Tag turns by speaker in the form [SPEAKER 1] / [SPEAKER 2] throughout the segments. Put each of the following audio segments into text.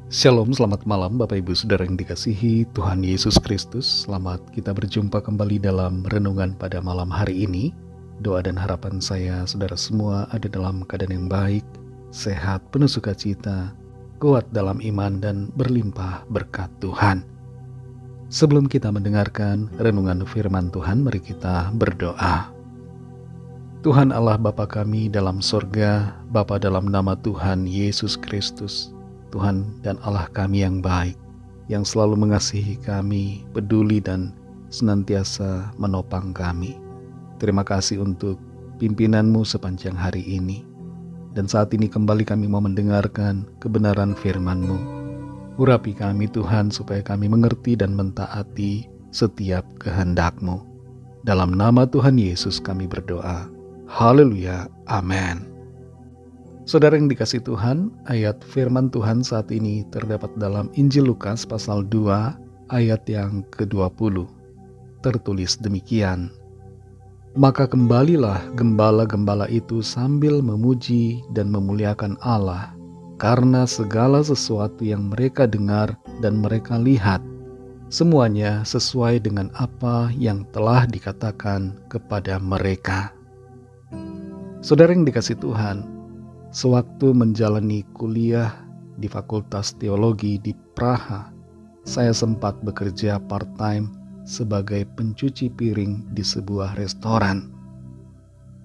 [SPEAKER 1] Shalom, selamat malam Bapak Ibu Saudara yang dikasihi Tuhan Yesus Kristus. Selamat kita berjumpa kembali dalam renungan pada malam hari ini. Doa dan harapan saya saudara semua ada dalam keadaan yang baik, sehat, penuh sukacita, kuat dalam iman dan berlimpah berkat Tuhan. Sebelum kita mendengarkan renungan firman Tuhan, mari kita berdoa. Tuhan Allah Bapa kami dalam sorga, Bapa dalam nama Tuhan Yesus Kristus, Tuhan dan Allah kami yang baik, yang selalu mengasihi kami, peduli dan senantiasa menopang kami. Terima kasih untuk pimpinan-Mu sepanjang hari ini. Dan saat ini kembali kami mau mendengarkan kebenaran firman-Mu. Urapi kami Tuhan supaya kami mengerti dan mentaati setiap kehendak-Mu. Dalam nama Tuhan Yesus kami berdoa. Haleluya. Amin. Saudara yang dikasihi Tuhan, ayat firman Tuhan saat ini terdapat dalam Injil Lukas pasal 2 ayat yang ke-20. Tertulis demikian. Maka kembalilah gembala-gembala itu sambil memuji dan memuliakan Allah, karena segala sesuatu yang mereka dengar dan mereka lihat, semuanya sesuai dengan apa yang telah dikatakan kepada mereka. Saudara yang dikasihi Tuhan, sewaktu menjalani kuliah di Fakultas Teologi di Praha, saya sempat bekerja part-time sebagai pencuci piring di sebuah restoran.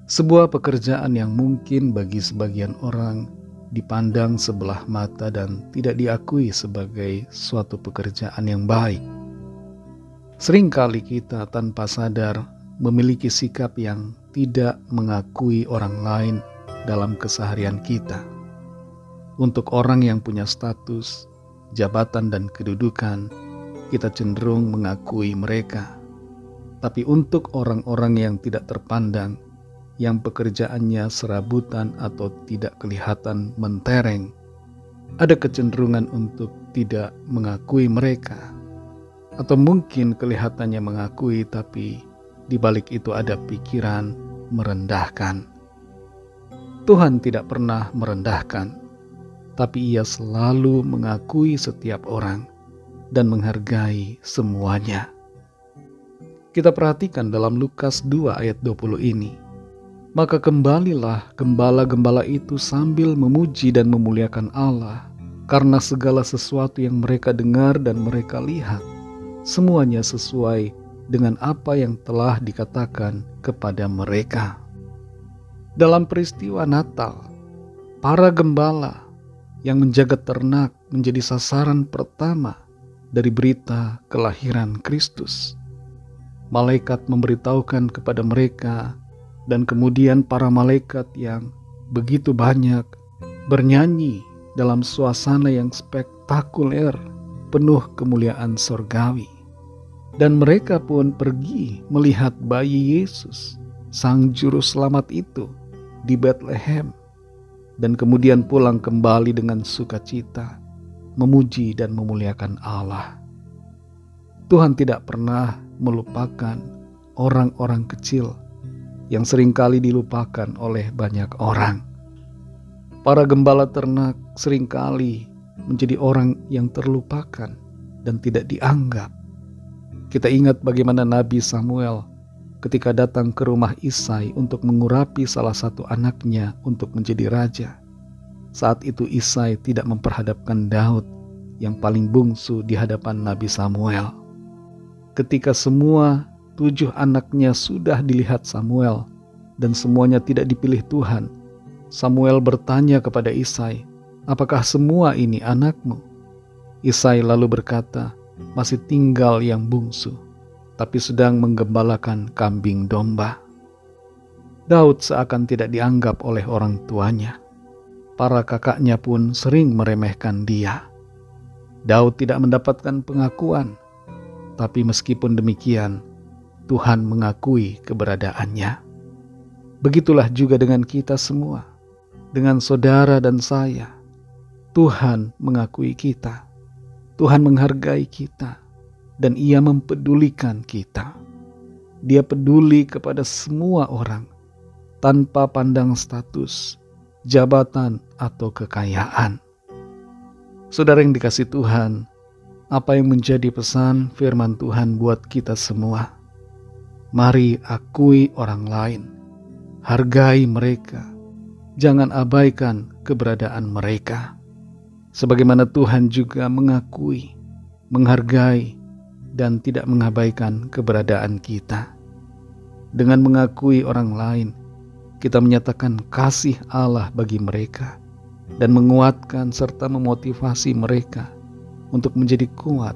[SPEAKER 1] Sebuah pekerjaan yang mungkin bagi sebagian orang dipandang sebelah mata dan tidak diakui sebagai suatu pekerjaan yang baik. Seringkali kita tanpa sadar memiliki sikap yang tidak mengakui orang lain dalam keseharian kita. Untuk orang yang punya status, jabatan dan kedudukan, kita cenderung mengakui mereka. Tapi untuk orang-orang yang tidak terpandang, yang pekerjaannya serabutan atau tidak kelihatan mentereng, ada kecenderungan untuk tidak mengakui mereka. Atau mungkin kelihatannya mengakui, tapi di balik itu ada pikiran merendahkan. Tuhan tidak pernah merendahkan, tapi Ia selalu mengakui setiap orang dan menghargai semuanya. Kita perhatikan dalam Lukas 2 ayat 20 ini. Maka kembalilah gembala-gembala itu sambil memuji dan memuliakan Allah, karena segala sesuatu yang mereka dengar dan mereka lihat, semuanya sesuai dengan apa yang telah dikatakan kepada mereka. Dalam peristiwa Natal, para gembala yang menjaga ternak menjadi sasaran pertama dari berita kelahiran Kristus. Malaikat memberitahukan kepada mereka, dan kemudian para malaikat yang begitu banyak bernyanyi dalam suasana yang spektakuler, penuh kemuliaan sorgawi. Dan mereka pun pergi melihat bayi Yesus, Sang Juru Selamat itu, di Bethlehem, dan kemudian pulang kembali dengan sukacita, memuji dan memuliakan Allah. Tuhan tidak pernah melupakan orang-orang kecil yang seringkali dilupakan oleh banyak orang. Para gembala ternak seringkali menjadi orang yang terlupakan dan tidak dianggap. Kita ingat bagaimana Nabi Samuel ketika datang ke rumah Isai untuk mengurapi salah satu anaknya untuk menjadi raja. Saat itu Isai tidak memperhadapkan Daud yang paling bungsu di hadapan Nabi Samuel. Ketika semua 7 anaknya sudah dilihat Samuel dan semuanya tidak dipilih Tuhan, Samuel bertanya kepada Isai, "Apakah semua ini anakmu?" Isai lalu berkata, "Masih tinggal yang bungsu, tapi sedang menggembalakan kambing domba." Daud seakan tidak dianggap oleh orang tuanya. Para kakaknya pun sering meremehkan dia. Daud tidak mendapatkan pengakuan, tapi meskipun demikian, Tuhan mengakui keberadaannya. Begitulah juga dengan kita semua, dengan saudara dan saya. Tuhan mengakui kita, Tuhan menghargai kita, dan Ia mempedulikan kita. Dia peduli kepada semua orang, tanpa pandang status, jabatan, atau kekayaan. Saudara yang dikasih Tuhan, apa yang menjadi pesan firman Tuhan buat kita semua? Mari akui orang lain, hargai mereka, jangan abaikan keberadaan mereka. Sebagaimana Tuhan juga mengakui, menghargai, dan tidak mengabaikan keberadaan kita. Dengan mengakui orang lain, kita menyatakan kasih Allah bagi mereka dan menguatkan serta memotivasi mereka untuk menjadi kuat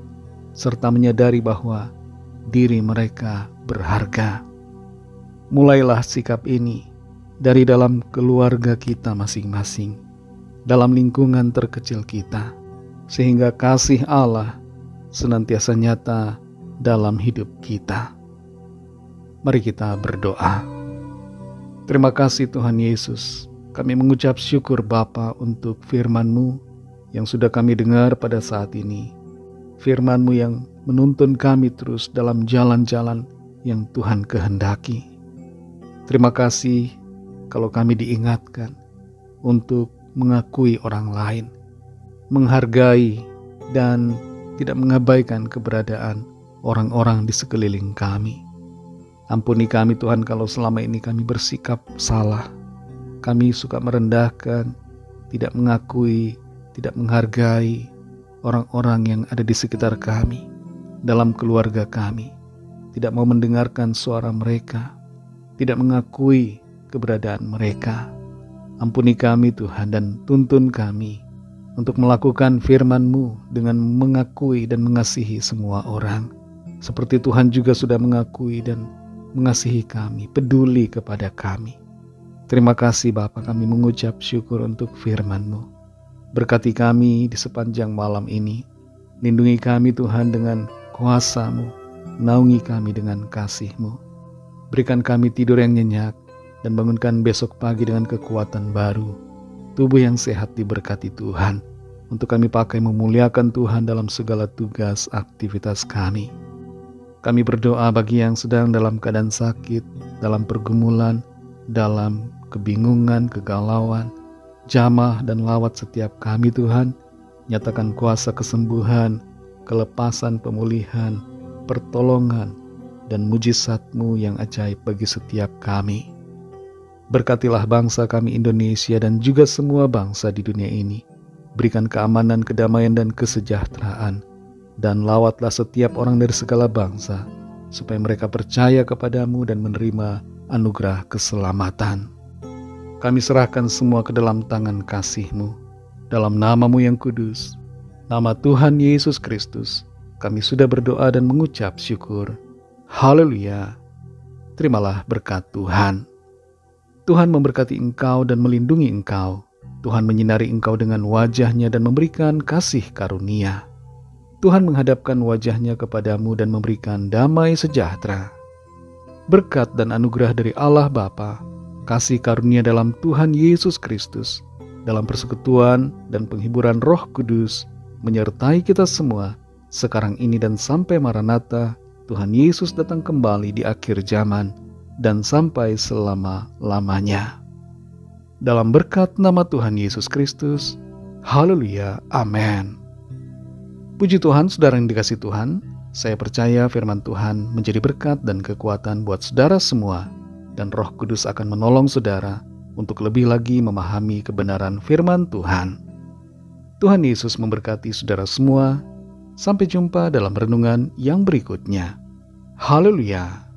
[SPEAKER 1] serta menyadari bahwa diri mereka berharga. Mulailah sikap ini dari dalam keluarga kita masing-masing, dalam lingkungan terkecil kita, sehingga kasih Allah senantiasa nyata dalam hidup kita. Mari kita berdoa. Terima kasih Tuhan Yesus, kami mengucap syukur Bapa untuk firman-Mu yang sudah kami dengar pada saat ini. Firman-Mu yang menuntun kami terus dalam jalan-jalan yang Tuhan kehendaki. Terima kasih kalau kami diingatkan untuk mengakui orang lain, menghargai dan tidak mengabaikan keberadaan orang-orang di sekeliling kami. Ampuni kami Tuhan kalau selama ini kami bersikap salah. Kami suka merendahkan, tidak mengakui, tidak menghargai orang-orang yang ada di sekitar kami, dalam keluarga kami. Tidak mau mendengarkan suara mereka, tidak mengakui keberadaan mereka. Ampuni kami Tuhan dan tuntun kami untuk melakukan firman-Mu dengan mengakui dan mengasihi semua orang. Seperti Tuhan juga sudah mengakui dan mengasihi kami, peduli kepada kami. Terima kasih Bapa, kami mengucap syukur untuk firman-Mu. Berkati kami di sepanjang malam ini. Lindungi kami Tuhan dengan kuasa-Mu. Naungi kami dengan kasih-Mu. Berikan kami tidur yang nyenyak dan bangunkan besok pagi dengan kekuatan baru. Tubuh yang sehat diberkati Tuhan, untuk kami pakai memuliakan Tuhan dalam segala tugas aktivitas kami. Kami berdoa bagi yang sedang dalam keadaan sakit, dalam pergumulan, dalam kebingungan, kegalauan. Jamah dan lawat setiap kami Tuhan. Nyatakan kuasa kesembuhan, kelepasan, pemulihan, pertolongan, dan mujizat-Mu yang ajaib bagi setiap kami. Berkatilah bangsa kami Indonesia dan juga semua bangsa di dunia ini. Berikan keamanan, kedamaian, dan kesejahteraan. Dan lawatlah setiap orang dari segala bangsa, supaya mereka percaya kepadamu dan menerima anugerah keselamatan. Kami serahkan semua ke dalam tangan kasih-Mu. Dalam nama-Mu yang kudus, nama Tuhan Yesus Kristus, kami sudah berdoa dan mengucap syukur. Haleluya. Terimalah berkat Tuhan. Tuhan memberkati engkau dan melindungi engkau. Tuhan menyinari engkau dengan wajah-Nya dan memberikan kasih karunia. Tuhan menghadapkan wajah-Nya kepadamu dan memberikan damai sejahtera. Berkat dan anugerah dari Allah Bapa, kasih karunia dalam Tuhan Yesus Kristus, dalam persekutuan dan penghiburan Roh Kudus, menyertai kita semua, sekarang ini dan sampai Maranatha, Tuhan Yesus datang kembali di akhir zaman, dan sampai selama-lamanya. Dalam berkat nama Tuhan Yesus Kristus, haleluya, amin. Puji Tuhan, saudara yang dikasih Tuhan, saya percaya firman Tuhan menjadi berkat dan kekuatan buat saudara semua, dan Roh Kudus akan menolong saudara untuk lebih lagi memahami kebenaran firman Tuhan. Tuhan Yesus memberkati saudara semua. Sampai jumpa dalam renungan yang berikutnya. Haleluya.